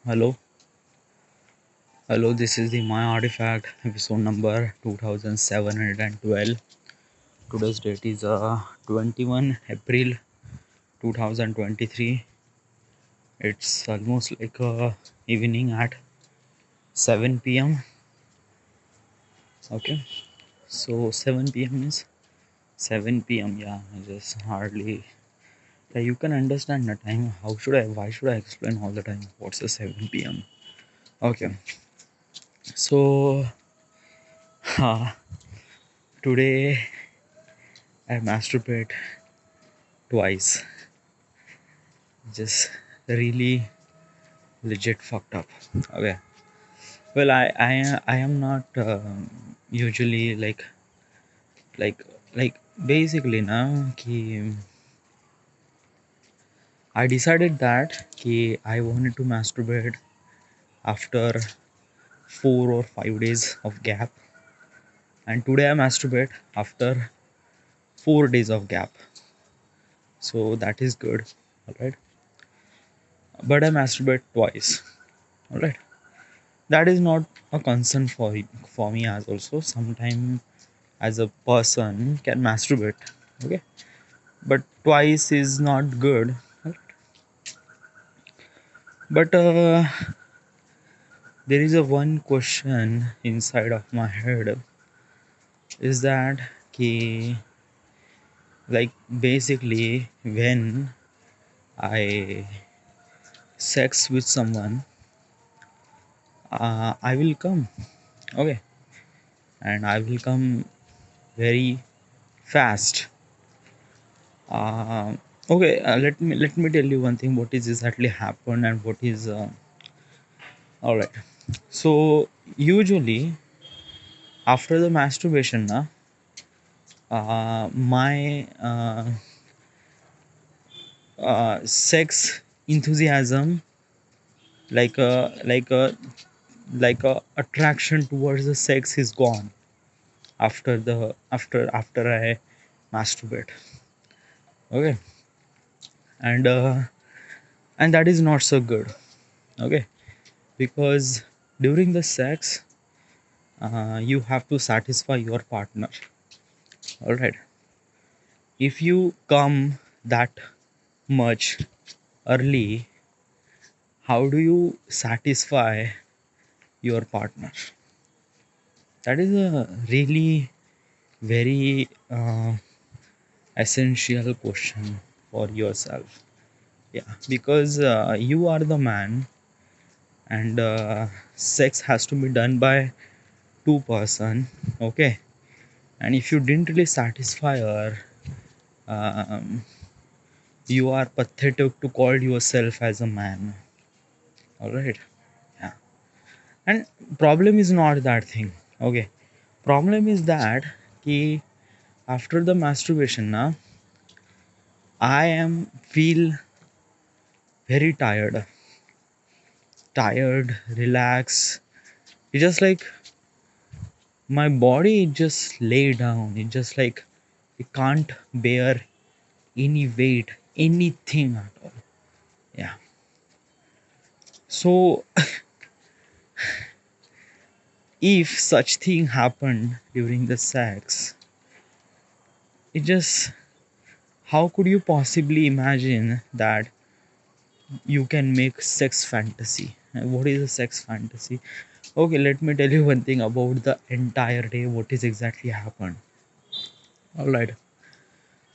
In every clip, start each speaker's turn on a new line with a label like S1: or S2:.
S1: Hello, hello. This is the My Artifact episode number 2712. Today's date is 21 April 2023. It's almost like evening at 7 p.m. Okay, so 7 p.m. is 7 p.m. Yeah, I just hardly. Yeah, you can understand the time. How should I? Why should I explain all the time? What's the 7 p.m.? Okay, so uh, today I masturbate twice. Just really legit fucked up. Okay. Well, I am not usually like like basically now ki I decided that ki I wanted to masturbate after 4 or 5 days of gap, and today I masturbate after 4 days of gap. So that is good, all right. But I masturbate twice, all right. That is not a concern for me as also. Sometimes as a person can masturbate, okay, but twice is not good. But there is a one question inside of my head, is that ki, like basically when I sex with someone, I will come, okay, and I will come very fast. Okay, let me tell you one thing, what is exactly happened and what is all right. So usually after the masturbation na, my sex enthusiasm, like a attraction towards the sex is gone after I masturbate, okay, and and that is not so good, okay, because during the sex you have to satisfy your partner, all right. If you come that much early, how do you satisfy your partner? That is a really very essential question for yourself. Yeah, because you are the man, and sex has to be done by two-person, okay. And if you didn't really satisfy her, um, you are pathetic to call yourself as a man, all right. Yeah, and problem is not that thing, okay. Problem is that ki after the masturbation na, I am feel very tired, relaxed. It's just like my body just lay down. It just like it can't bear any weight, anything at all. Yeah. So if such thing happened during the sex, it just, how could you possibly imagine that you can make sex fantasy? And what is a sex fantasy? Okay, let me tell you one thing about the entire day, what is exactly happened. All right.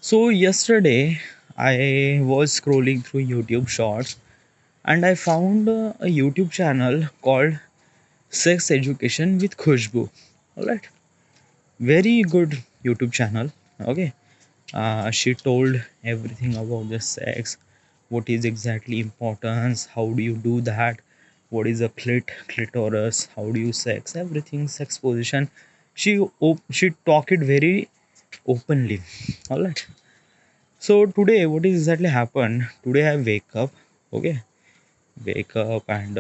S1: So yesterday I was scrolling through YouTube shorts, and I found a YouTube channel called Sex Education with Khushbu. All right. Very good YouTube channel. Okay. She told everything about the sex, what is exactly importance, how do you do that, what is a clitoris, how do you sex, everything, sex position. She talked it very openly. All right. So today, what is exactly happened? Today I wake up, okay, wake up, and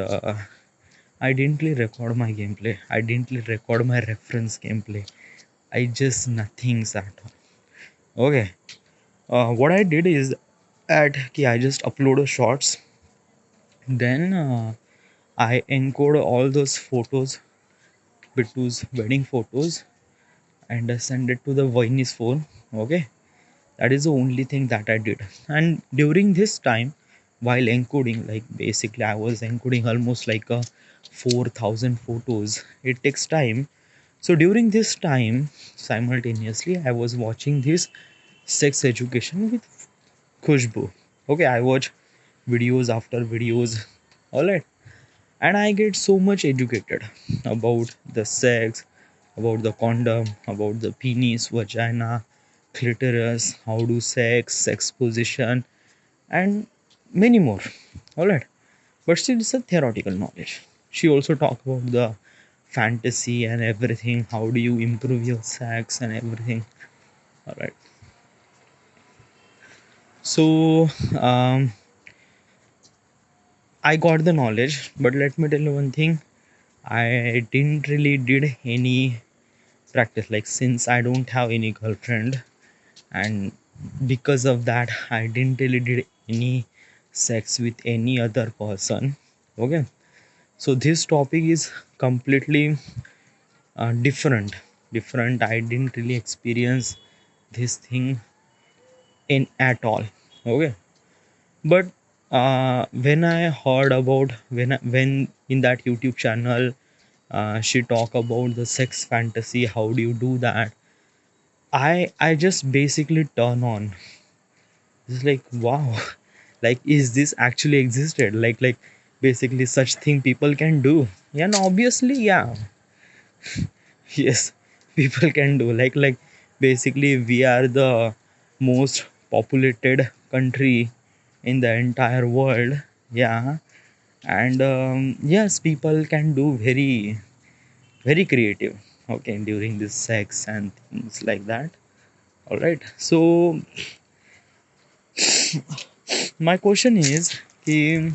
S1: I didn't really record my gameplay. I didn't really record my reference gameplay. I just nothing's at all. Okay. What I did is that I just uploaded shorts. Then I encode all those photos, Bittu's wedding photos, and send it to the Vini's phone. Okay, that is the only thing that I did. And during this time, while encoding, like basically I was encoding almost like a 4,000 photos. It takes time. So during this time, simultaneously, I was watching this sex education with Khushbu. Okay, I watch videos after videos. All right, and I get so much educated about the sex, about the condom, about the penis, vagina, clitoris, how do sex position, and many more. All right, but still it's a theoretical knowledge. She also talk about the fantasy and everything. How do you improve your sex and everything? All right. So I got the knowledge, but let me tell you one thing. I didn't really did any practice, like since I don't have any girlfriend, and because of that I didn't really did any sex with any other person. Okay, so this topic is completely different. I didn't really experience this thing in at all. Okay, but when I heard about when in that YouTube channel she talk about the sex fantasy, how do you do that, I just basically turn on. It's like wow, like is this actually existed? Like basically such thing people can do. Yeah, and obviously, yeah, yes, people can do. Like basically we are the most populated country in the entire world. Yeah, and yes, people can do very creative. Okay, during this sex and things like that. All right, so my question is ki,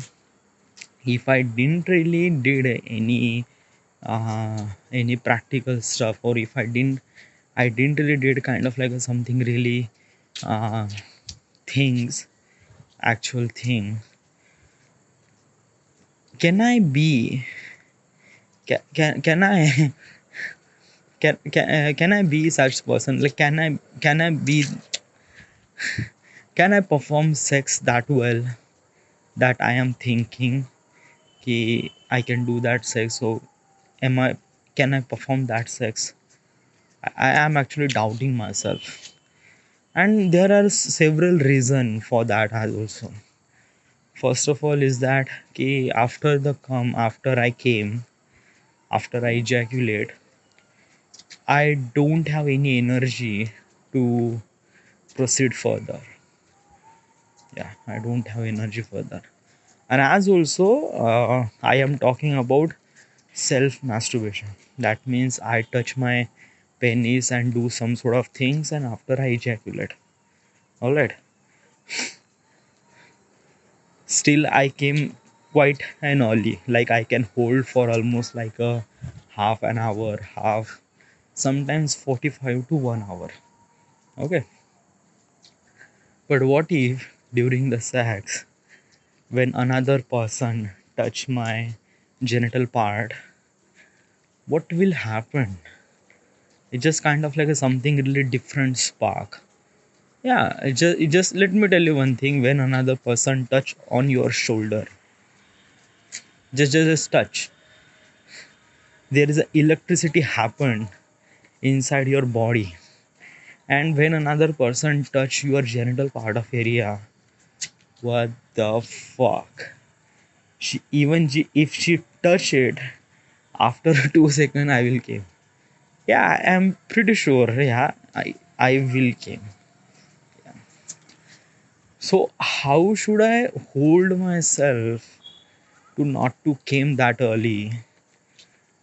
S1: if I didn't really did any practical stuff, or if I didn't really did kind of like a something really uh, things actual thing, can I be can I can I be such person, like can I perform sex that well that I am thinking ki I can do that sex? So am I can I perform that sex? I am actually doubting myself, and there are several reasons for that as also. First of all is that after the come after I came, after I ejaculate, I don't have any energy to proceed further. Yeah, I don't have energy further. And as also I am talking about self masturbation. That means I touch my penis and do some sort of things, and after I ejaculate. All right, still I came quite an early, like I can hold for almost like a half an hour, half, sometimes 45 to 1 hour. Okay, but what if during the sex, when another person touch my genital part, what will happen? It's just kind of like a something really different spark. Yeah, it just let me tell you one thing. When another person touch on your shoulder, just touch, there is a electricity happen inside your body. And when another person touch your genital part of area, what the fuck, if she touch it, after 2 seconds I will came. Yeah, I am pretty sure. Yeah, I will came. So how should I hold myself to not to came that early?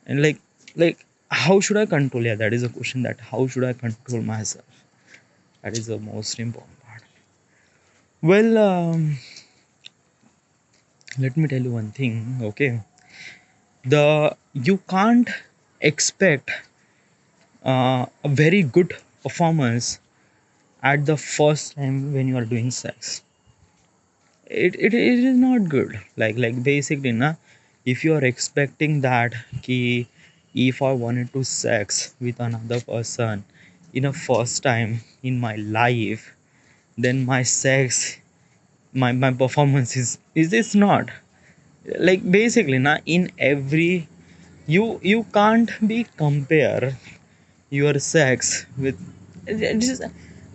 S1: And like how should I control? Yeah, that is a question, that how should I control myself? That is the most important part. Well, let me tell you one thing. Okay, the you can't expect a very good performance at the first time when you are doing sex. It is not good. Like basically na, If you are expecting that ki if I wanted to sex with another person in a first time in my life, then my sex, my performance is it's not like basically na in every, you can't be compare your sex with it is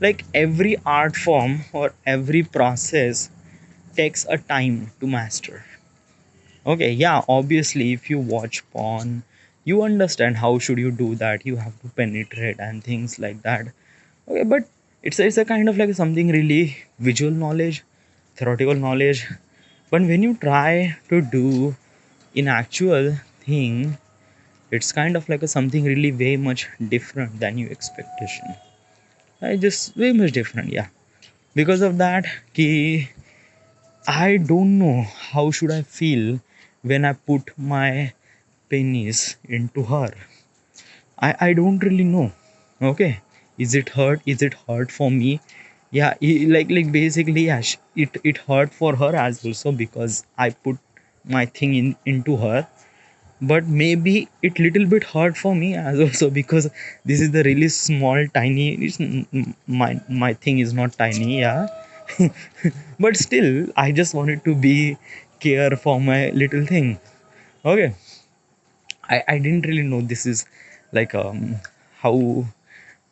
S1: like every art form or every process takes a time to master. Okay, yeah, obviously if you watch porn, you understand how should you do that, you have to penetrate and things like that. Okay, but it's a kind of like something really visual knowledge, theoretical knowledge. But when you try to do in actual thing, it's kind of like a something really way much different than your expectation. I just way much different, yeah. Because of that, ki I don't know how should I feel when I put my penis into her. I don't really know. Okay, is it hurt? Is it hurt for me? Yeah, like basically, yeah, it hurt for her as also because I put my thing into her. But maybe it little bit hard for me as also because this is the really small tiny my thing is not tiny, yeah. But still I just wanted to be care for my little thing. Okay, I didn't really know this is like how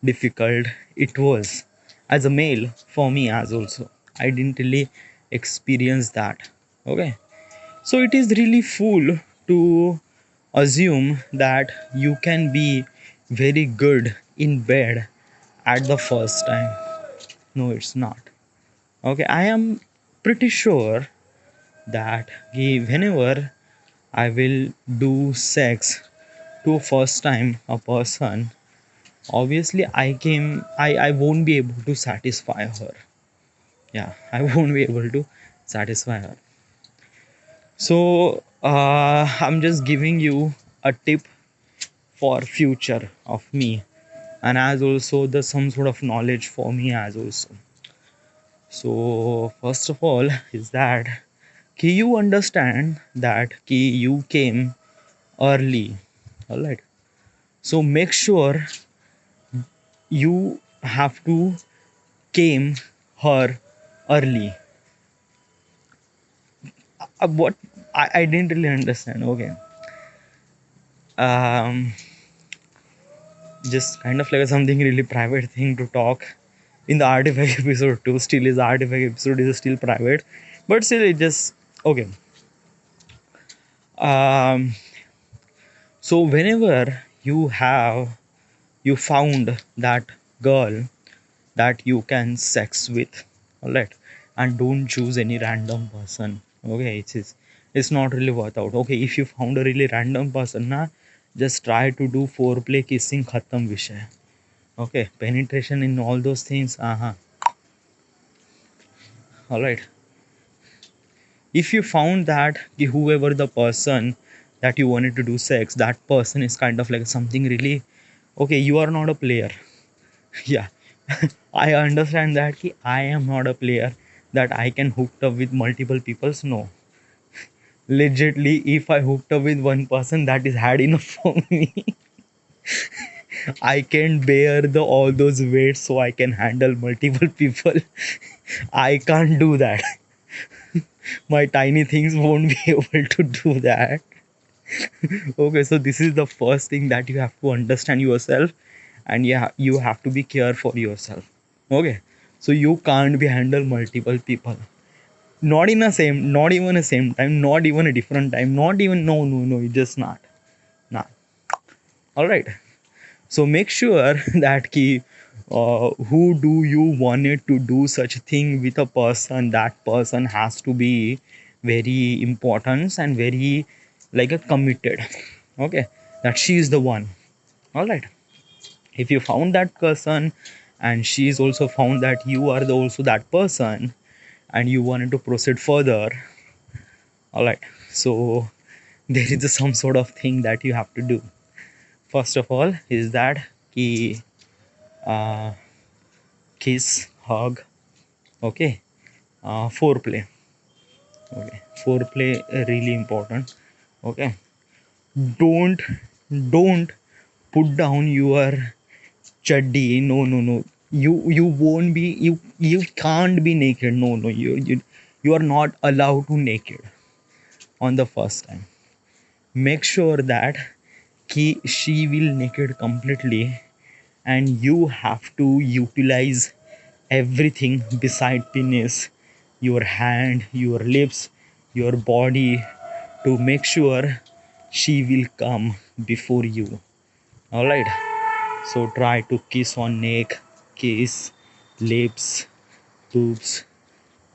S1: difficult it was as a male for me as also. I didn't really experience that. Okay, so it is really fool to assume that you can be very good in bed at the first time. No, it's not. Okay, I am pretty sure that whenever I will do sex to first time a person, obviously I won't be able to satisfy her. Yeah, I won't be able to satisfy her. So I'm just giving you a tip for future of me, and as also the some sort of knowledge for me as also. So first of all is that ki you understand that ki you came early. All right, so make sure you have to came her early. What I didn't really understand. Okay, um just kind of like something really private thing to talk in the artifact episode too. Still is artifact episode is still private, but still it just okay. um so whenever you found that girl that you can sex with, all right, and don't choose any random person. Okay, it's not really worth out. Okay, if you found a really random person na, just try to do foreplay, kissing, khatam vishay. Okay, penetration in all those things, all right. If you found that whoever the person that you wanted to do sex, that person is kind of like something really okay, you are not a player. Yeah, I understand that I am not a player that I can hook up with multiple peoples. No, legitly if I hooked up with one person, that is had enough for me. I can bear the all those weights so I can handle multiple people. I can't do that. My tiny things won't be able to do that. Okay, so this is the first thing that you have to understand yourself, and yeah, you have to be care for yourself. Okay, so you can't be handle multiple people, not in a same, not even a same time, not even a different time, not even no, it's just not. All right, so make sure that key who do you wanted to do such thing with a person, that person has to be very important and very like a committed. Okay, that she is the one. All right, if you found that person and she is also found that you are the also that person and you wanted to proceed further, all right, so there is some sort of thing that you have to do. First of all is that ki, uh, kiss, hug. Okay, foreplay. Okay, foreplay really important. Okay, don't don't put down your chaddi. No, no, no. You won't be, you can't be naked. No, no, you are not allowed to naked on the first time. Make sure that she will naked completely, and you have to utilize everything beside penis, your hand, your lips, your body, to make sure she will come before you. All right, so try to kiss on neck, kiss, lips, boobs,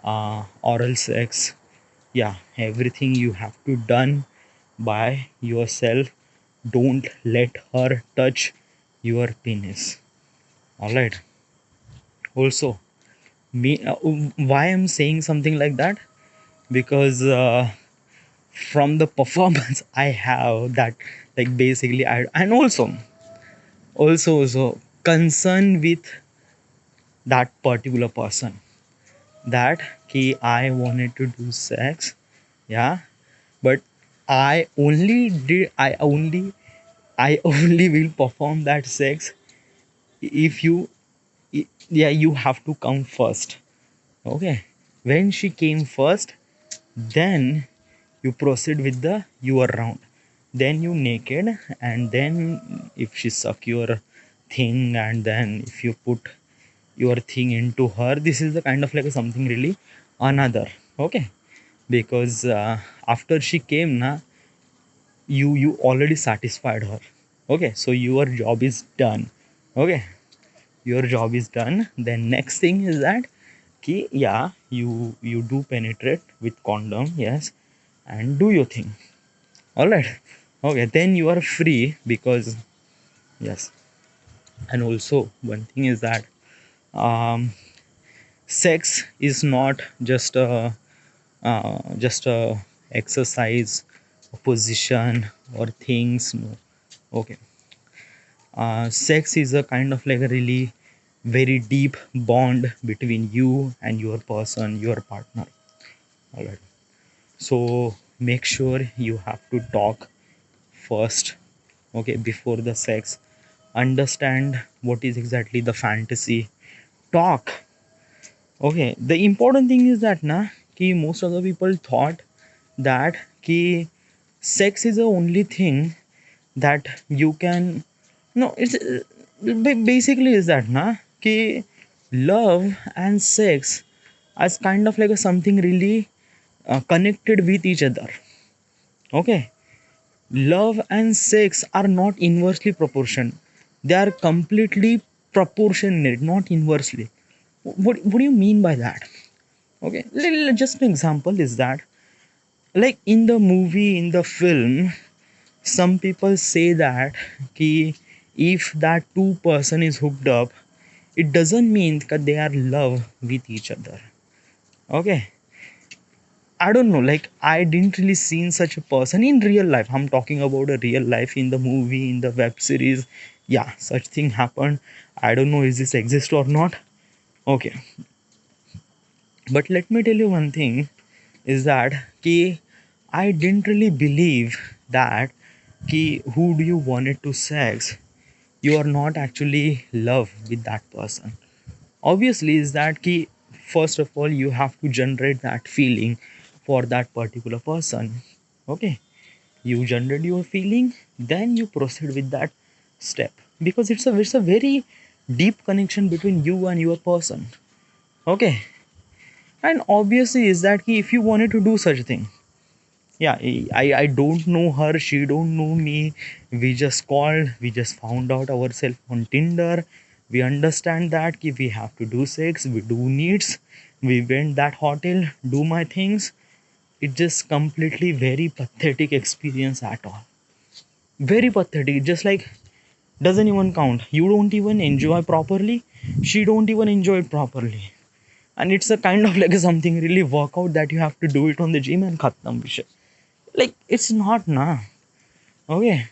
S1: oral sex. Yeah, everything you have to done by yourself. Don't let her touch your penis. All right. Also, me why I'm saying something like that, because from the performance I have, that like basically I, and also concern with that particular person, that ki I wanted to do sex, yeah, but I only will perform that sex if you, yeah, you have to come first. Okay, when she came first, then you proceed with the your round, then you naked, and then if she suck your thing, and then if you put your thing into her, this is the kind of like something really another. Okay, because after she came na, you already satisfied her. Okay, so your job is done. Okay, your job is done. Then next thing is that ki, yeah, you do penetrate with condom, yes, and do your thing. All right. Okay, then you are free, because yes. And also one thing is that um, sex is not just a exercise, a position, or things. No. Okay, sex is a kind of like a really very deep bond between you and your person, your partner. All right, so make sure you have to talk first. Okay, before the sex, understand what is exactly the fantasy. Talk. Okay, the important thing is that na, ki most of the people thought that ki sex is the only thing that you can, no, it's basically is that na, ki love and sex as kind of like a something really connected with each other. Okay, love and sex are not inversely proportional, they are completely proportionate, not inversely. What do you mean by that? Okay, just an example is that, like in the movie, in the film, some people say that ki if that two person is hooked up, it doesn't mean that they are love with each other. Okay, I don't know, like I didn't really seen such a person in real life. I'm talking about a real life, in the movie, in the web series. Yeah, such thing happened. I don't know is this exist or not. Okay, but let me tell you one thing is that ki I didn't really believe that ki who do you wanted to sex, you are not actually love with that person. Obviously is that ki first of all you have to generate that feeling for that particular person. Okay, you generate your feeling, then you proceed with that step, because it's a very deep connection between you and your person. Okay, and obviously is that ki if you wanted to do such a thing, yeah, I don't know her, she don't know me, we just called, we just found out ourselves on Tinder, we understand that ki we have to do sex, we do needs, we went that hotel, do my things. It just completely very pathetic experience at all, very pathetic, just like doesn't even count, you don't even enjoy properly, she don't even enjoy it properly, and it's a kind of like something really workout that you have to do it on the gym and khatam vishay. Like it's not na. Okay,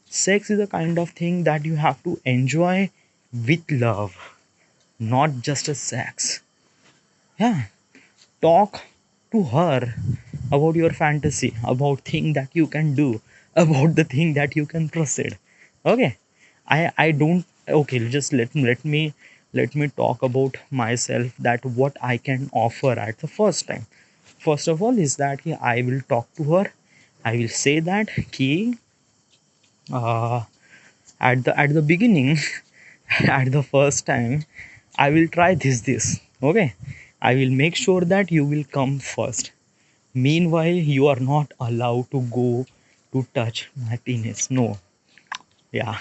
S1: sex is a kind of thing that you have to enjoy with love, not just a sex. Yeah, talk to her, about your fantasy, about thing that you can do, about the thing that you can proceed. Okay, I don't. Okay, just let me talk about myself, that what I can offer at the first time. First of all is that I will talk to her. I will say that ki, uh, at the beginning, at the first time, I will try this. Okay, I will make sure that you will come first. Meanwhile, you are not allowed to go to touch my penis. No. Yeah.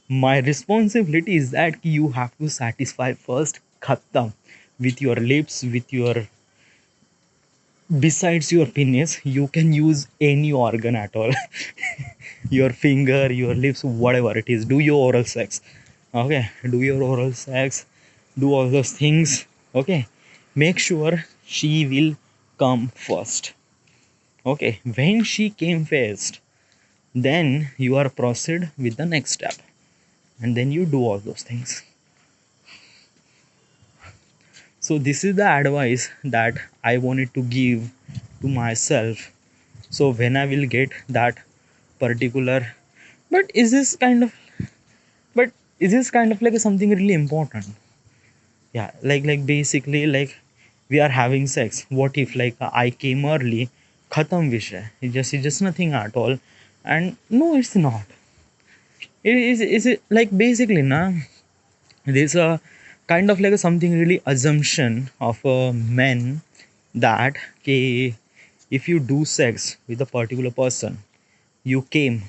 S1: My responsibility is that you have to satisfy first. Khatam. With your lips, with your, besides your penis, you can use any organ at all. Your finger, your lips, whatever it is. Do your oral sex. Okay. Do your oral sex. Do all those things. Okay. Make sure she will come first. Okay. When she came first, then you are proceed with the next step, and then you do all those things. So this is the advice that I wanted to give to myself. So when I will get that particular, but is this kind of, but is this kind of like something really important? Yeah, like basically, like we are having sex. What if like I came early, khatam vishay, it's just nothing at all. And no, it's not. Is it like basically na, there's a kind of like a something really assumption of men, that okay, if you do sex with a particular person, you came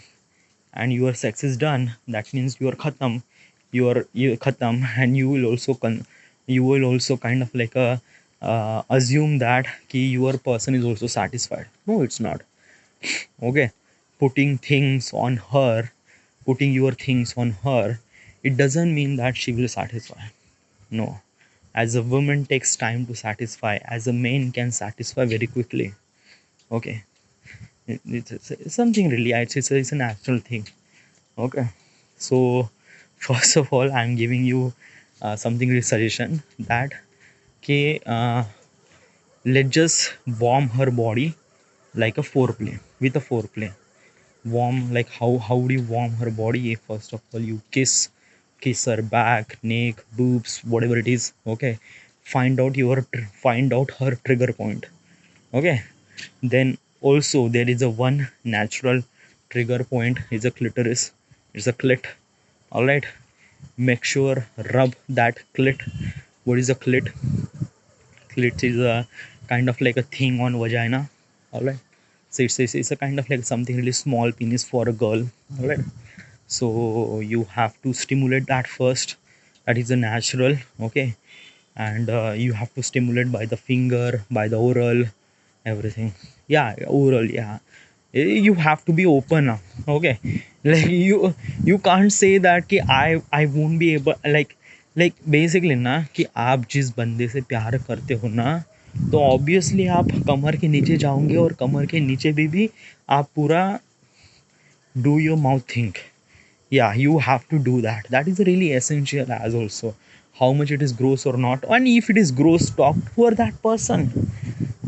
S1: and your sex is done, that means you are khatam. You khatam, and you will also kind of like a assume that ki your person is also satisfied. No, it's not. Okay, putting things on her, putting your things on her, it doesn't mean that she will satisfy. No. As a woman takes time to satisfy, as a man can satisfy very quickly. Okay. It's something really, it's a natural thing. Okay. So, first of all, I'm giving you something really suggestion, that okay, let's just warm her body like a foreplay, with a foreplay. Warm, like how do you warm her body? First of all, you kiss her back, neck, boobs, whatever it is. Okay, find out her trigger point. Okay, then also there is a one natural trigger point, is a clitoris. It's a clit. All right, make sure rub that clit. What is a clit? Clit is a kind of like a thing on vagina. All right, so it's a kind of like something really small penis for a girl. All right, so you have to stimulate that first. That is a natural. Okay, and you have to stimulate by the finger, by the oral, everything. Yeah, oral. Yeah. You have to be open now. Okay, like you can't say that कि I won't be able, like basically ना, कि आप जिस बंदे से प्यार करते हो ना, तो ऑब्वियसली आप कमर के नीचे जाओगे, और कमर के नीचे भी आप पूरा do your mouth thing. Yeah, you have to do that. That is really essential, as also how much it is gross or not, and if it is gross, talk for that person.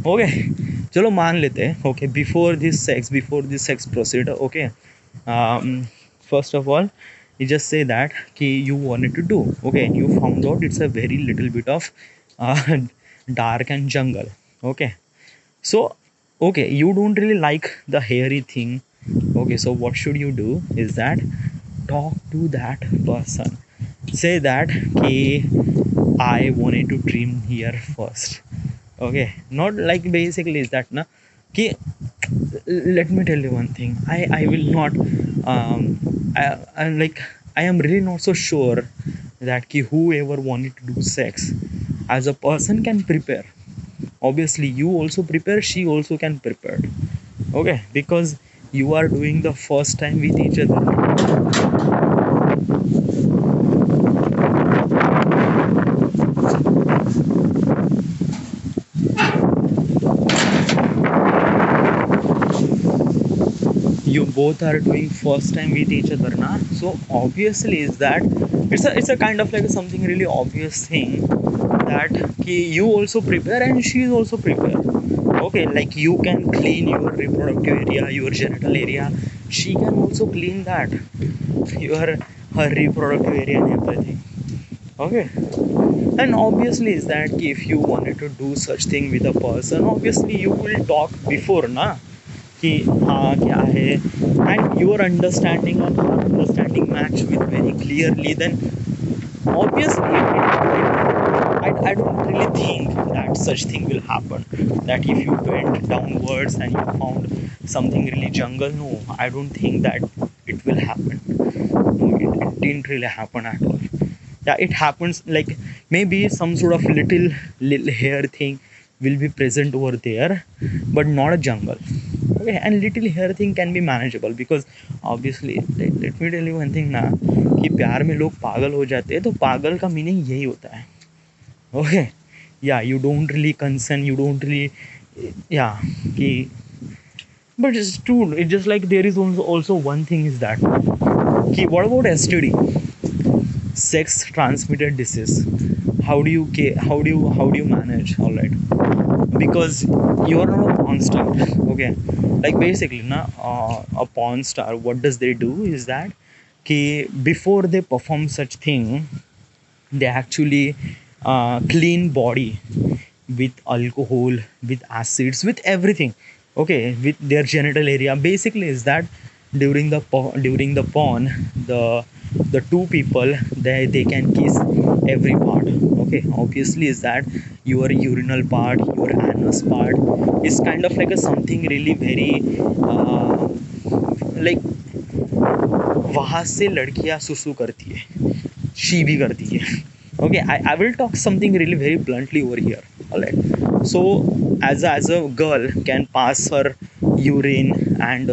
S1: Okay, चलो मान लेते हैं. Okay, before this sex procedure. Okay, first of all, you just say that कि you wanted to do. Okay, and you found out it's a very little bit of uh, dark and jungle. Okay, so okay, you don't really like the hairy thing. Okay, so what should you do is that talk to that person. Say that कि I wanted to trim here first. Okay, not like basically is that na, कि let me tell you one thing. I will not I am really not so sure that ki whoever wanted to do sex as a person can prepare. Obviously you also prepare, she also can prepare. Okay, because you are doing the first time with each other. You both are doing first time with each other na, so obviously is that it's a kind of like something really obvious thing, that ki you also prepare and she is also prepare. Okay, like you can clean your reproductive area, your genital area, she can also clean that, your her reproductive area and everything. Okay. And obviously is that if you wanted to do such thing with a person, obviously you will talk before na कि हाँ क्या है, and your understanding or her understanding match with very clearly, then obviously I don't really think that such thing will happen, that if you went downwards and you found something really jungle, no, I don't think that it will happen. No, it didn't really happen at all. Yeah, it happens, like maybe some sort of little hair thing will be present over there, but not a jungle. Okay, and little hair thing can be manageable, because obviously let me tell you one thing ना, कि प्यार में लोग पागल हो जाते हैं, तो पागल का मीनिंग यही होता है. Okay, yeah, you don't really consent, you don't really, yeah, कि, but it's true, it's just like there is also one thing is that कि what about STD, sex transmitted disease, how do you manage, all right, because you are not a porn star. Okay, like basically na, a porn star, what does they do is that कि before they perform such thing, they actually clean body with alcohol, with acids, with everything. Okay, with their genital area, basically is that during the porn, the two people, they can kiss every part. Okay, obviously is that your urinal part, your anus part is kind of like a something really very like वहाँ से लड़कियाँ सुसु करती है, she भी करती है. Okay, I will talk something really very bluntly over here. Alright. So as a girl can pass her urine and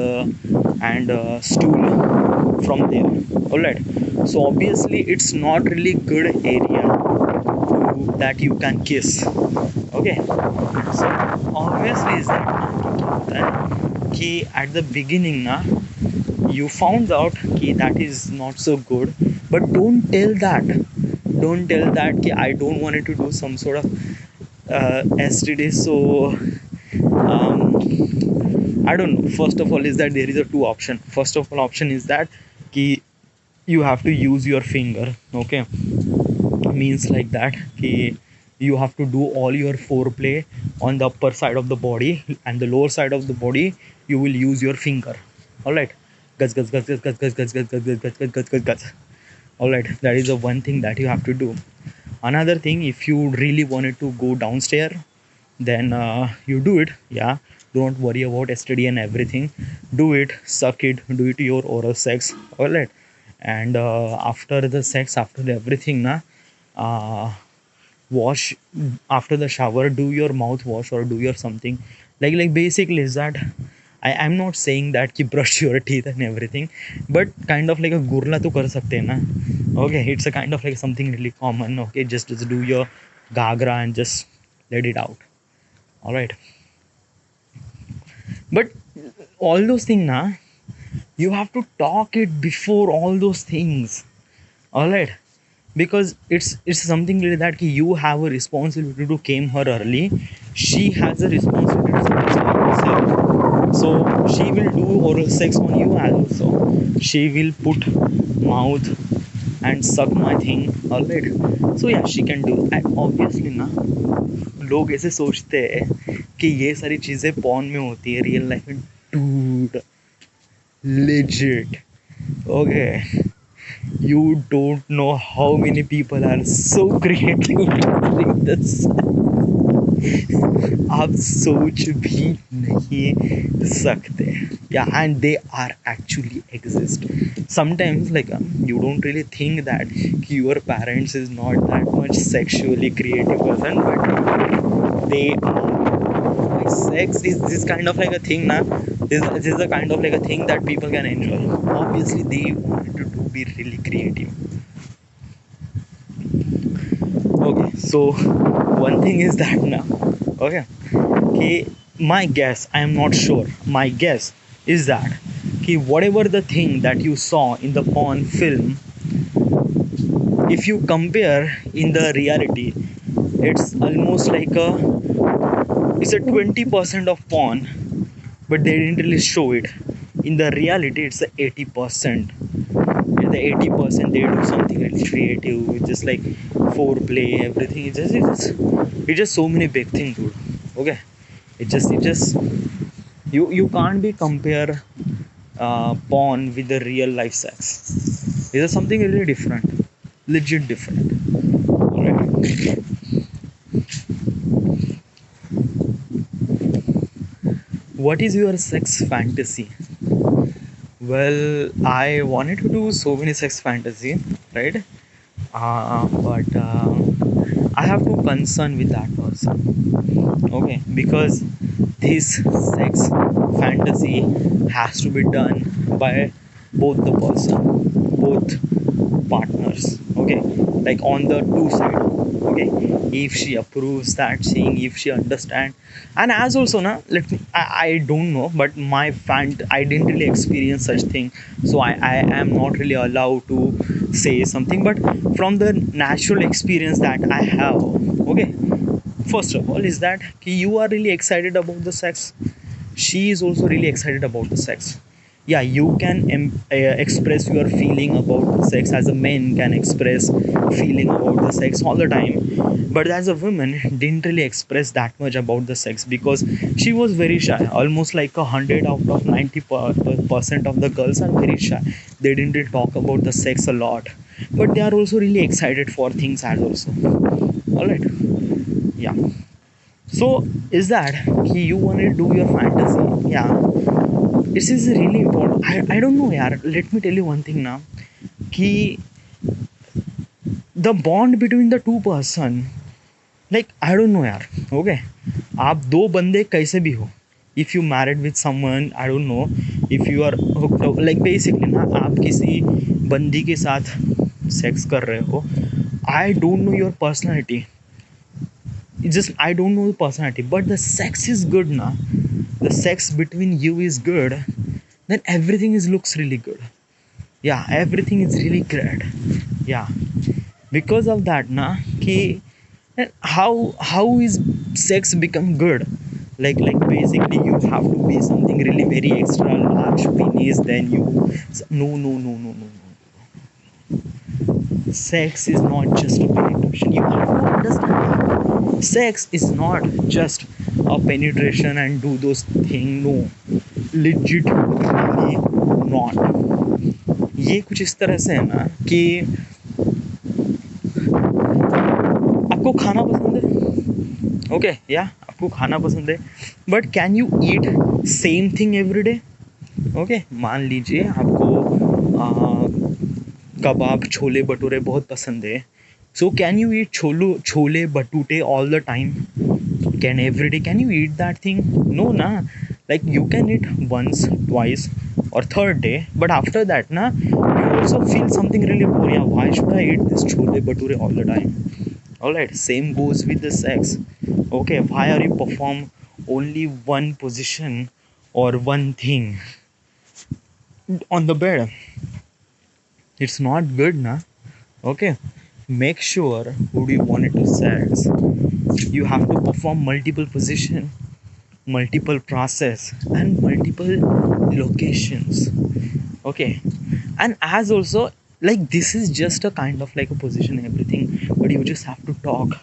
S1: stool from there. Alright. So obviously it's not really good area that you can kiss. Okay. So obviously is that क्या होता है कि at the beginning ना, you found out कि that is not so good, but don't tell that कि I don't want to do some sort of STD. So I don't know, first of all is that there is a two option. First of all option is that कि you have to use your finger. Okay, means like that कि you have to do all your foreplay on the upper side of the body, and the lower side of the body you will use your finger. All right, guts guts guts guts guts guts guts guts guts guts guts guts guts guts. All right, that is the one thing that you have to do. Another thing, if you really wanted to go downstairs, then you do it. Yeah, don't worry about STD and everything. Do it, suck it, do it your oral sex. All right, and after the sex, after the everything na, uh, wash, after the shower, do your mouthwash or do your something, like basically is that I'm not saying that ki brush your teeth and everything, but kind of like a gurla to kar sakte na. Okay, it's a kind of like something really common. Okay, just do your gagra and just let it out. All right, but all those things na, you have to talk it before all those things. All right, because it's something really that ki you have a responsibility to came her early, she has a responsibility to satisfy herself, so she will do oral sex on you also, she will put mouth and suck my thing. All right, so yeah, she can do. And obviously ना, लोग ऐसे सोचते हैं कि ये सारी चीज़ें porn में होती है, रियल लाइफ में dude legit. Okay, you don't know how many people are so creative doing this. आप सोच भी नहीं सकते. Yeah, and they are actually exist. Sometimes like you don't really think that your parents is not that much sexually creative person, but they are. Sex is this kind of like a thing na, this is a kind of like a thing that people can enjoy. Obviously they wanted to do be really creative. Okay, so one thing is that now, okay, okay, my guess, I am not sure, my guess is that okay, whatever the thing that you saw in the porn film, if you compare in the reality, it's almost like a it's a 20% of porn, but they didn't really show it. In the reality, it's the 80%. In the 80%, they do something really creative, just like foreplay, everything. It's just so many big things, dude. Okay, it just you can't be compare porn with the real life sex. It is something really different, legit different. Alright. What is your sex fantasy? Well, I wanted to do so many sex fantasy, right? But I have no concern with that person. Okay, because this sex fantasy has to be done by both the person, both partners. Okay, like on the two side. Okay, if she approves that thing, if she understand, and as also na, I don't know, but my fan I didn't really experience such thing, so I am not really allowed to say something. But from the natural experience that I have, okay, first of all is that you are really excited about the sex, she is also really excited about the sex. Yeah, you can express your feeling about the sex as a man can express feeling about the sex all the time, but as a woman didn't really express that much about the sex because she was very shy. Almost like 100 out of 90% of the girls are very shy. They didn't really talk about the sex a lot, but they are also really excited for things as also. All right. Yeah. So is that you want to do your fantasy? Yeah, this is really important. I don't know yaar, let me tell you one thing now, कि the bond between the two person, like I don't know यार. Okay, आप दो बंदे कैसे भी हो, if you married with someone, I don't know, if you are hooked up, like basically ना आप किसी बंदी के साथ सेक्स कर रहे हो, I don't know your personality, it's just I don't know the personality, but the sex is good na, the sex between you is good, then everything is looks really good. Yeah, everything is really great. Yeah, because of that na, ki how is sex become good, like basically you have to be something really very extra large penis, then you no no no no no no, sex is not just a penetration, you have to understand, sex is not just a penetration and do those things, no, legitimately not. ये कुछ इस तरह से है ना कि आपको खाना पसंद है, ओके या आपको खाना पसंद है, but can you eat same thing every day? Okay, मान लीजिए आपको कबाब छोले भटूरे बहुत पसंद है, so can you eat chole bhature all the time? Can every day can you eat that thing? No na, like you can eat once, twice, or third day, but after that na, you also feel something really boring. Yeah, why should I eat this chole bhature all the time? All right, same goes with the sex. Okay, why are you perform only one position or one thing on the bed? It's not good na. Okay, make sure who do you want it to sex, you have to perform multiple position, multiple process, and multiple locations. Okay, and as also, like this is just a kind of like a position everything, but you just have to talk,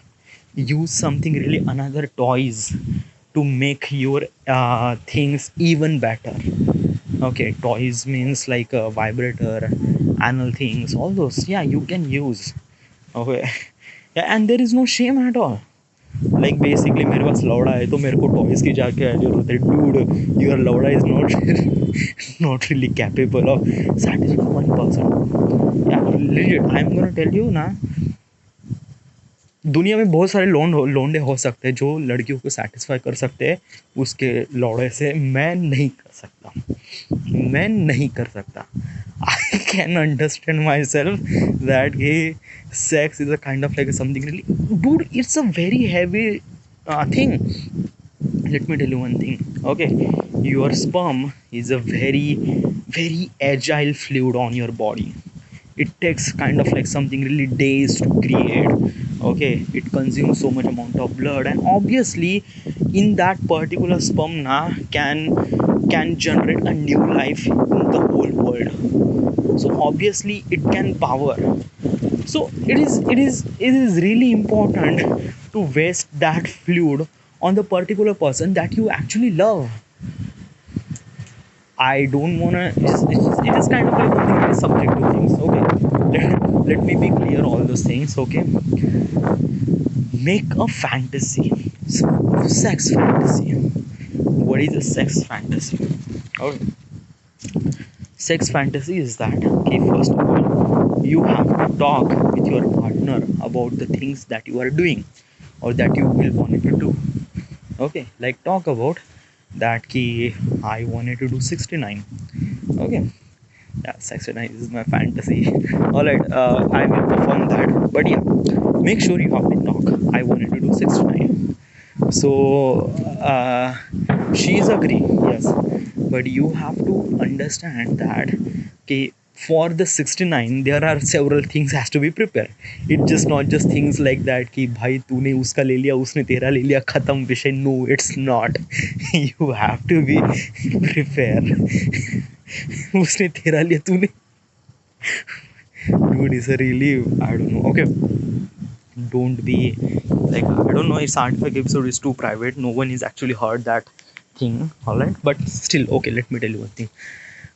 S1: use something really another toys to make your things even better. Okay, toys means like a vibrator, anal things, all those, yeah, you can use. Okay. Yeah, and there is no shame at all. Like basically मेरे पास लौड़ा है तो मेरे को toys की जाके जरूरत है, dude, your लौड़ा is not not really capable of satisfying one person. Yeah, legit, I'm gonna tell you ना, दुनिया में बहुत सारे लोंडे हो सकते हैं जो लड़कियों को सेटिस्फाई कर सकते हैं उसके लौड़े से, मैं नहीं कर सकता, मैं नहीं कर सकता. I can understand myself that hey, sex is a kind of like something really, dude, it's a very heavy thing. Let me tell you one thing. Okay, your sperm is a very very agile fluid on your body. It takes kind of like something really days to create. Okay, it consumes so much amount of blood, and obviously in that particular sperm na can generate a new life in the whole world. So obviously it can power. So it is really important to waste that fluid on the particular person that you actually love. I don't wanna. It is kind of like something very subjective things. Okay, let me be clear all those things. Okay, make a fantasy, sex fantasy. What is a sex fantasy? Okay, sex fantasy is that, okay, first of all, you have to talk with your partner about the things that you are doing or that you will want to do. Okay, like talk about that key. I wanted to do 69. Okay, yeah, 69 is my fantasy. All right, I will perform that, but yeah, make sure you have to talk. I wanted to do 69. So she's agree, yes, but you have to understand that, okay, for the 69 there are several things has to be prepared. It's just not just things like that कि भाई तूने उसका ले लिया उसने तेरा ले लिया खत्म विषय. No, it's not. You have to be prepared. उसने तेरा लिया तूने. Dude, is a really, I don't know. Okay, don't be like, I don't know, it's scientific episode is too private, no one is actually heard that thing. All right, but still, okay, let me tell you one thing.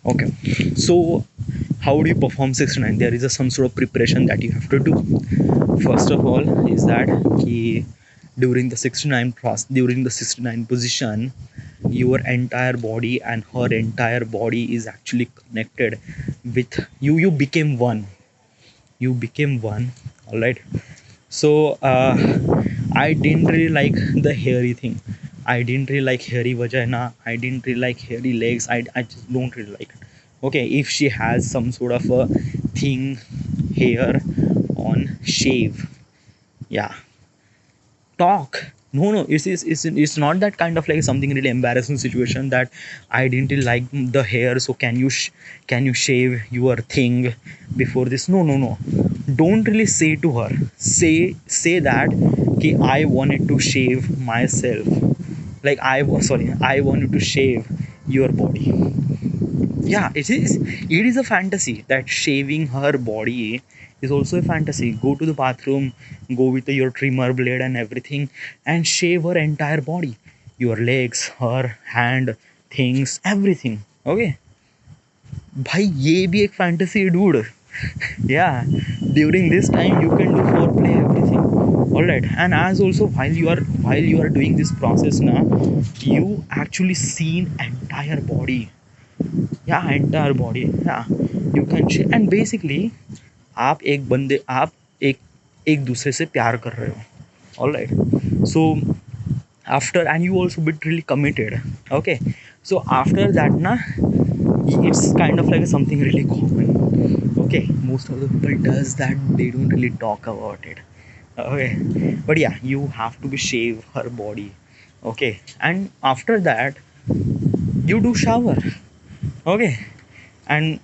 S1: Okay, so how do you perform 69? There is some sort of preparation that you have to do. First of all is that during the 69 process, during the 69 position, your entire body and her entire body is actually connected with you. You became one. All right. So I didn't really like the hairy thing. I didn't really like hairy vagina. I didn't really like hairy legs. I just don't really like it. Okay, if she has some sort of a thing hair on, shave. Yeah, talk. No, it's not that kind of like something really embarrassing situation that I didn't really like the hair, so can you shave your thing before this. No, don't really say to her, say that कि I wanted to shave myself, like I wanted to shave your body. Yeah, it is a fantasy that shaving her body is also a fantasy. Go to the bathroom, go with your trimmer blade and everything, and shave her entire body, your legs, her hand, things, everything. Okay, भाई ये भी एक fantasy, dude. Yeah, during this time you can do foreplay, everything. All right, and as also while you are doing this process now, you actually seen entire body. Yeah, entire body. Yeah, you can share. And basically आप एक एक दूसरे से प्यार कर रहे हो. All right, so after, and you also bit really committed. Okay, so after that na, it's kind of like something really common. Okay, most of the people does that, they don't really talk about it. Okay, but yeah, you have to be shave her body. Okay, and after that you do shower. Okay, and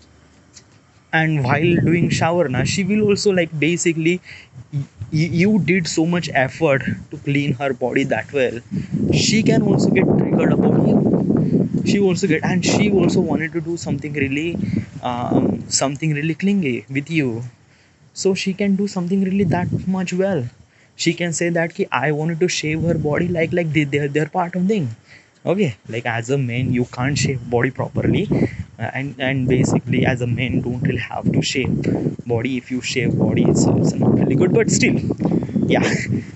S1: while doing shower na, she will also like basically, you did so much effort to clean her body that well, she can also get triggered about you. She also get, and she also wanted to do something really clingy with you. So she can do something really that much well. She can say that ki, I wanted to shave her body, like they're part of thing. Okay, like as a man you can't shave body properly. And basically as a man don't really have to shave body. If you shave body, it's not really good, but still, yeah,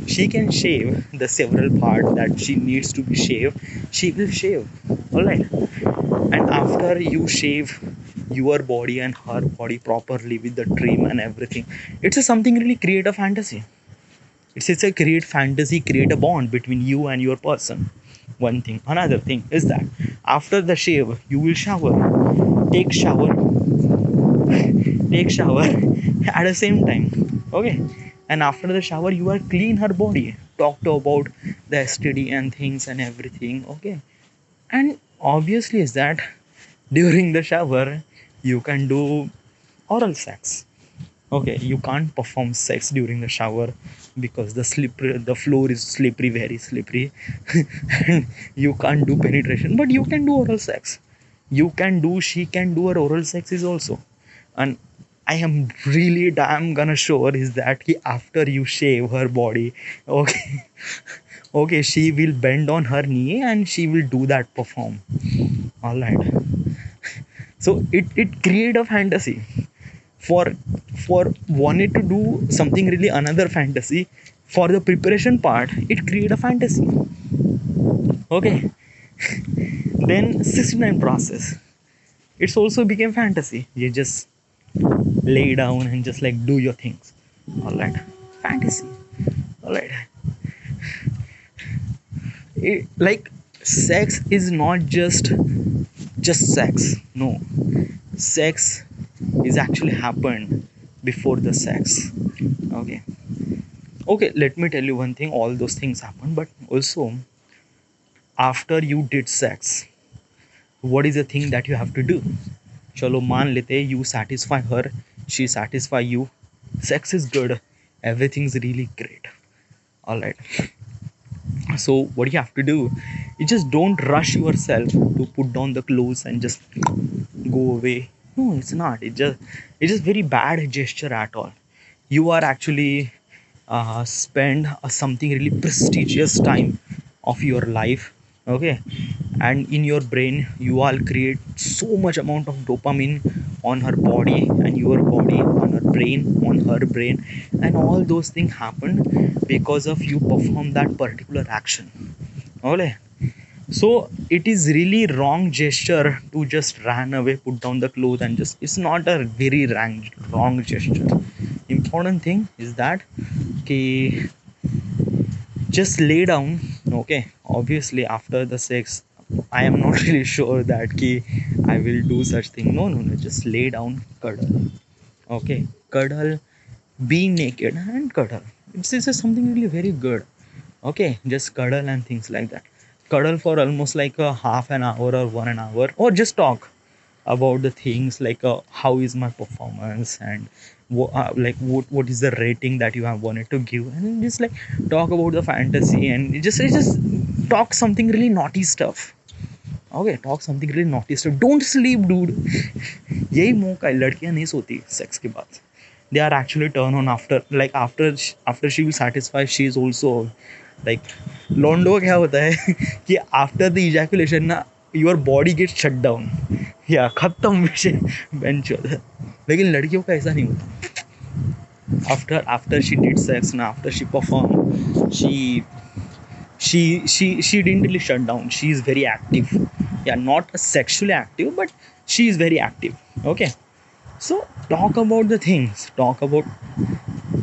S1: she can shave the several part that she needs to be shaved. She will shave. All right, and after you shave your body and her body properly with the trim and everything, it's a something really create a fantasy. It's a create fantasy, create a bond between you and your person. One thing. Another thing is that after the shave you will shower. Take shower. Take shower at the same time. Okay, and after the shower you are clean her body, talk to about the STD and things and everything. Okay, and obviously is that during the shower you can do oral sex. Okay, you can't perform sex during the shower because the floor is slippery, very slippery. And you can't do penetration, but you can do oral sex. She can do her oral sex is also. And I am really damn gonna sure is that after you shave her body, okay, okay, she will bend on her knee and she will do that perform. All right. So it create a fantasy for wanted to do something really another fantasy. For the preparation part, it create a fantasy. Okay, then 69 process, it's also became fantasy. You just lay down and just like do your things. All right, fantasy. All right. Like sex is not just sex. No, sex is actually happened before the sex. Okay, okay, let me tell you one thing. All those things happen, but also after you did sex, what is the thing that you have to do? Chalo मान लेते you satisfy her, she satisfy you, sex is good, everything's really great. All right, so what you have to do, you just don't rush yourself to put down the clothes and just go away. No, it's not. It's just very bad gesture at all. You are actually spend something really prestigious time of your life. Okay, and in your brain you all create so much amount of dopamine on her body and your body on her brain, on her brain, and all those things happen because of you perform that particular action. Okay, so it is really wrong gesture to just run away, put down the clothes and just, it's not a very wrong gesture. Important thing is that okay, just lay down. Okay, obviously after the sex I am not really sure that I will do such thing. No, no, no, just lay down, cuddle. Okay, cuddle, be naked and cuddle. It's just something really very good. Okay, just cuddle and things like that. Cuddle for almost like a half an hour or 1 hour, or just talk about the things like how is my performance and like what is the rating that you have wanted to give, and just like talk about the fantasy and it just talk something really naughty stuff. Okay, talk something really naughty stuff. Don't sleep, dude. यही मौका है, लड़कियां नहीं सोती sex के बाद. They are actually turn on after, like after she will satisfy, she is also like लोंडो क्या होता है कि after the ejaculation ना your body gets shut down. या खत्म विषय बेंच होता है. लेकिन लड़कियों का ऐसा नहीं होता. After she did sex ना, after she performed, she didn't really shut down. She is very active. Yeah, not sexually active, but she is very active. Okay, so talk about the things, talk about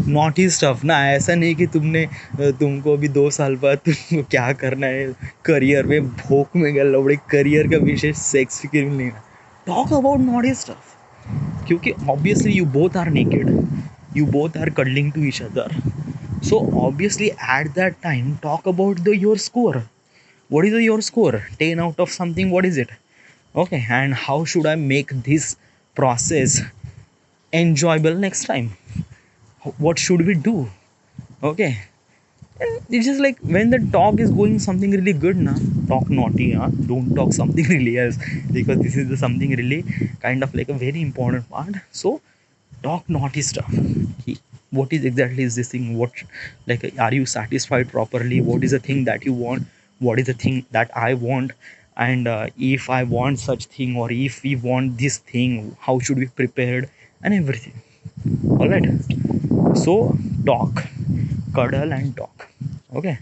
S1: naughty stuff ना. ऐसा नहीं कि तुमको अभी 2 साल बाद तुमको क्या करना है करियर में, भोक में गया लौड़े, करियर का विषय सेक्स फिक्र नहीं है. टॉक अबाउट नॉटी स्टफ, क्योंकि obviously you both are naked, you both are cuddling to each other. So obviously at that time talk about your score. What is your score? 10 out of something, what is it? Okay, and how should I make this process enjoyable next time? What should we do? Okay, and it's just like when the talk is going something really good now, talk naughty, huh? Don't talk something really else, because this is something really kind of like a very important part. So talk naughty stuff. What is exactly is this thing? What, like, are you satisfied properly? What is the thing that you want? What is the thing that I want? And if I want such thing, or if we want this thing, how should we prepared and everything. All right, so talk, cuddle and talk. Okay,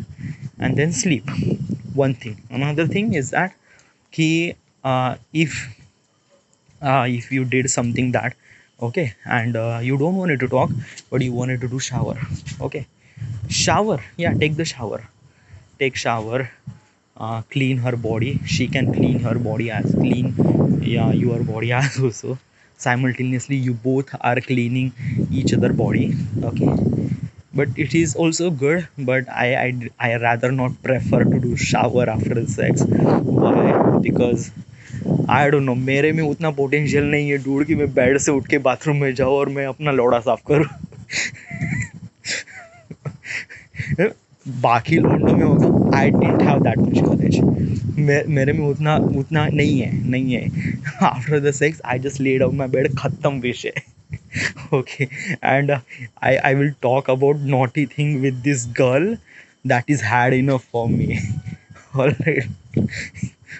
S1: and then sleep. One thing. Another thing is that key, if you did something that, okay, and you don't want it to talk, but you wanted to do shower. Okay, shower, yeah, take the shower, take shower, clean her body. She can clean her body as clean, yeah, your body as also. Simultaneously you both are cleaning each other body. Okay, but it is also good, but I rather not prefer to do shower after the sex. Why? Because I don't know, मेरे में उतना potential नहीं है dude कि मैं bed से उठ के बाथरूम में जाऊँ और मैं अपना लोड़ा साफ करूँ। बाकी लोगों में होगा, I didn't have that much करेज। मेरे में उतना उतना नहीं है। After the sex I just laid out my bed, खत्म विषय। Okay, and I will talk about naughty thing with this girl that is had enough for me. All right,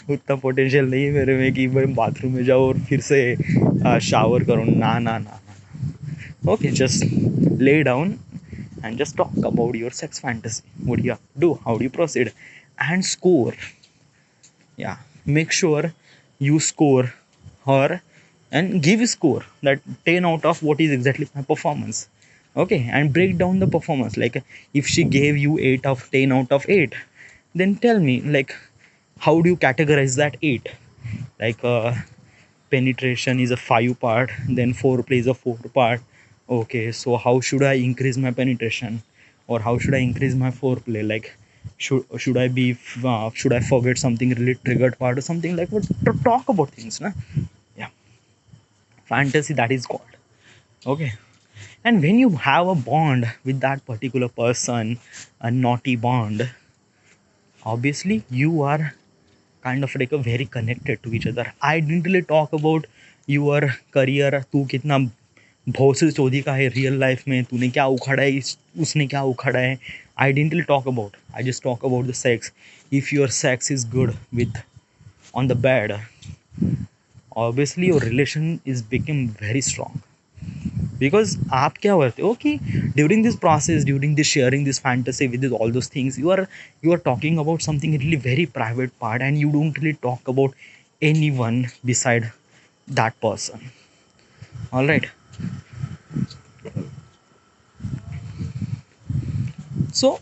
S1: उतना potential नहीं है मेरे में कि मैं बाथरूम में जाऊँ और फिर से शावर करूँ, ना ना ना ना। Okay, just lay down and just talk about your sex fantasy. What do you do? How do you proceed? And score. Yeah, make sure you score her and give a score that 10 out of what is exactly my performance. Okay, and break down the performance. Like if she gave you 8 of 10 out of 8, then tell me, like, how do you categorize that 8? Like penetration is a 5 part, then foreplay is a 4 part. Okay, so how should I increase my penetration, or how should I increase my foreplay? Like should I be should I forget something really triggered part or something, like what, to talk about things, na? Yeah, fantasy, that is called. Okay, and when you have a bond with that particular person, a naughty bond, obviously you are kind of like a very connected to each other. I didn't really talk about your career, तू कितना भोसड़ी चौधरी का है real life में, तूने क्या उखाड़ा है, उसने क्या उखाड़ा है. I didn't really talk about, I just talk about the sex. If your sex is good with on the bed, obviously your relation is become very strong. Because आप क्या करते हो कि during this process, during this sharing this fantasy with all those things, you are talking about something really very private part, and you don't really talk about anyone beside that person. All right, so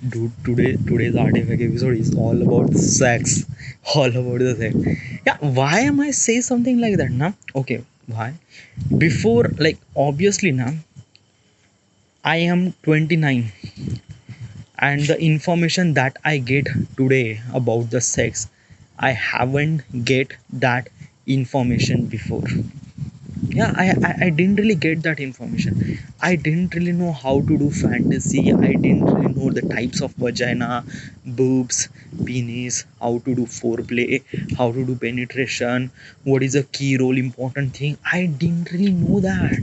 S1: dude, today's artifact episode is all about sex. All about the sex. Yeah, why am I say something like that now? Okay, why? Before, like, obviously now I am 29, and the information that I get today about the sex, I haven't get that information before. Yeah, I didn't really get that information. I didn't really know how to do fantasy. I didn't really know the types of vagina, boobs, penis, how to do foreplay, how to do penetration, what is a key role, important thing. I didn't really know that.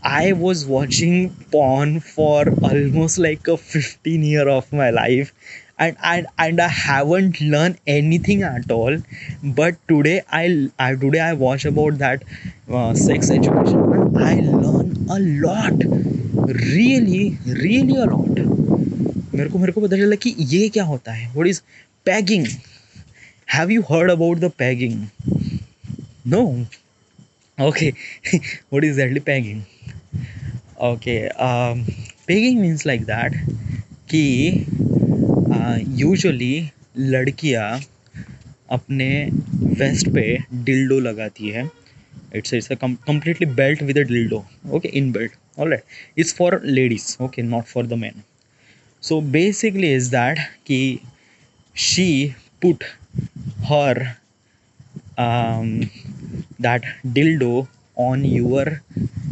S1: I was watching porn for almost like a 15-year of my life, and I haven't learned anything at all. But today I watch about that sex education, and I learn a lot, really a lot. मेरे को पता चला कि ये क्या होता है. What is pegging? Have you heard about the pegging? No. Okay. What is exactly pegging? Okay, pegging means like that कि यूजुअली लड़कियां अपने वेस्ट पे डिल्डो लगाती है. It's a completely belt with a dildo. Okay, in belt. All right, it's for ladies. Okay, not for the men. So basically is that कि she put her that dildo on your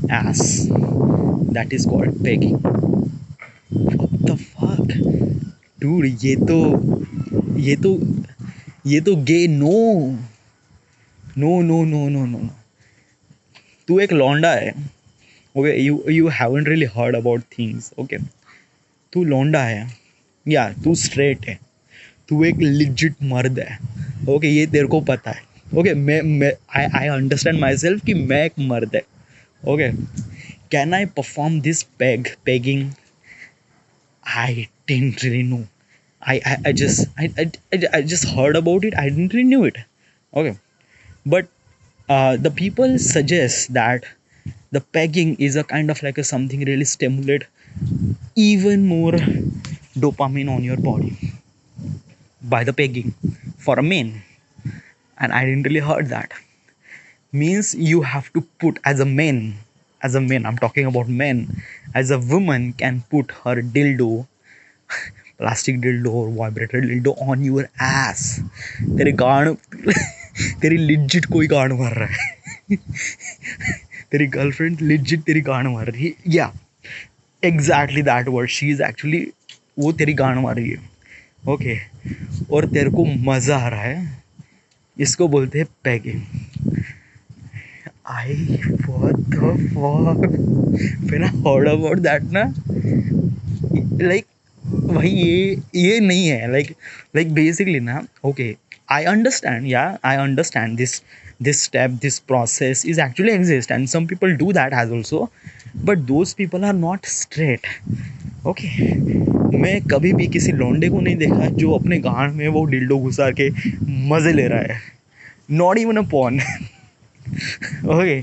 S1: ass. That is called pegging. What the fuck, dude? ये तो ये तो gay. No no no no no no. तू एक लौंडा है. Okay, you haven't really heard about things. Okay, तू लौंडा है, या तू स्ट्रेट है, तू एक लिजिट मर्द है. ओके, ये तेरे को पता है. ओके, मैं आई अंडरस्टैंड माई सेल्फ कि मैं एक मर्द है. Okay, can I perform this pegging? I didn't really know. I just heard about it. I didn't really knew it. Okay, but the people suggest that the pegging is a kind of like a something really stimulate even more dopamine on your body by the pegging for a man. And I didn't really heard that. Means you have to put as a man, as a man, I'm talking about men, as a woman can put her dildo, plastic dildo or vibrator dildo on your ass, तेरे गान तेरी legit कोई गान मार रहा है, तेरी girlfriend legit तेरी गान मार रही है, या exactly that word, she is actually, वो तेरी गान मार रही है, ओके, और तेरे को मजा आ रहा है, इसको बोलते हैं paging. I what the fuck, when I heard about that ना, लाइक भाई ये नहीं है, लाइक बेसिकली ना, ओके, आई अंडरस्टैंड, या I understand this step, this process is actually exist and some people do that as also, but those people are not straight. Okay, मैं कभी भी किसी लौंडे को नहीं देखा जो अपने गांड में वो डिल्डो घुसा के मजे ले रहा है, not even a pawn. Okay,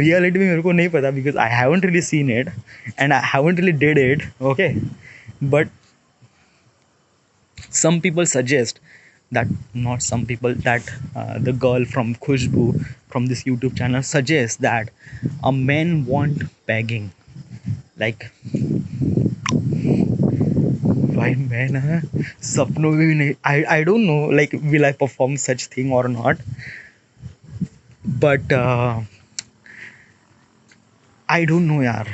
S1: reality में मेरे को नहीं पता, because I haven't really seen it and I haven't really did it, okay, but some people suggest that, not some people, that the girl from Khushbu from this YouTube channel suggests that a men want pegging, like why men सपनों में भी नहीं, I don't know, like will I perform such thing or not, but I don't know यार,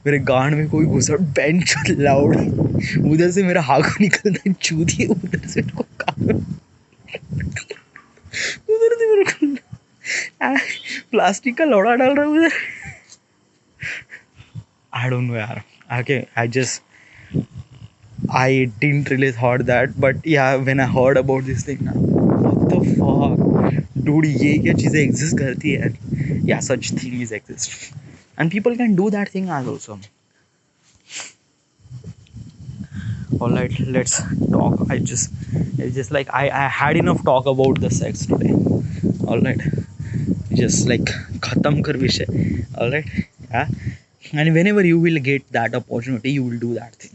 S1: मेरे गांड में कोई घुसा बेंच लाउड, उधर से मेरा हाथ निकलता है चूतिए, उधर से मेरे को उधर से मेरे को प्लास्टिक का लोड़ा डाल रहा है उधर. आई डोंट नो यार, okay, I didn't really thought that, but yeah, when I heard about this thing, what the fuck, dude, ये क्या चीज़ें exist करती है? Yeah, such thing is exist, and people can do that thing as also. All right, let's talk. It's just like I had enough talk about the sex today. All right, just like khatam kar vishay. All right, yeah, and whenever you will get that opportunity, you will do that thing.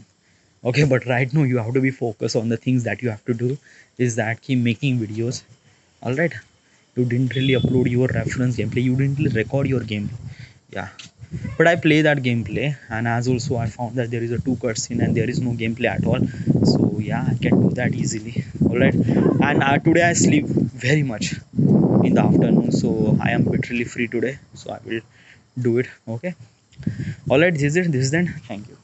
S1: Okay, but right now you have to be focused on the things that you have to do, is that keep making videos. All right, you didn't really upload your reference gameplay, you didn't really record your gameplay, yeah, but I play that gameplay, and as also I found that there is a 2 cutscene and there is no gameplay at all, so yeah, I can do that easily. All right, and today I sleep very much in the afternoon, so I am literally free today, so I will do it. Okay, all right, this is then, thank you.